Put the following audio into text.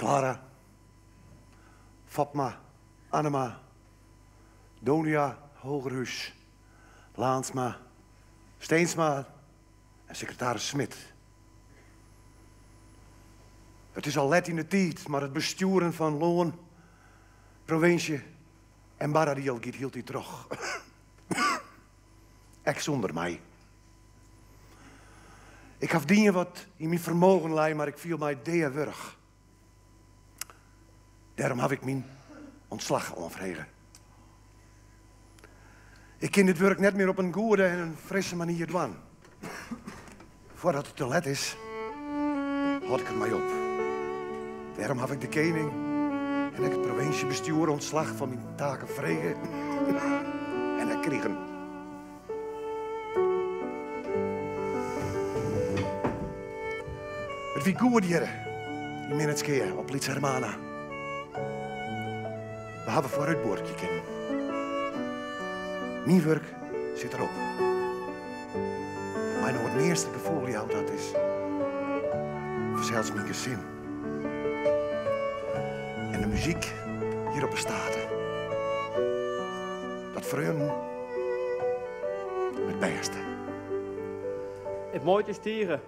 Clara, Fatma, Annema, Donia, Hogerhuis, Laansma, Steensma en secretaris Smit. Het is al let in de tijd, maar het besturen van Loon, provincie en Baradiel hield hij terug. Ik zonder mij. Ik gaf dingen wat in mijn vermogen lei, maar ik viel mij deerwurg. Daarom heb ik mijn ontslag onvregen. Ik kan dit werk net meer op een goede en een frisse manier doen. Voordat het te laat is, houd ik er mij op. Daarom heb ik de koning en ik het provinciebestuur ontslag van mijn taken vregen en ik kregen. Het wie goed hier in Minetskeer op Litz Hermana. We hebben vooruitboord gekeken. Mijn werk zit erop. Maar nog het meeste gevoel die dat is, voor zelfs mijn gezin. En de muziek hierop bestaat. Dat vreun het beste. Het mooie is stieren.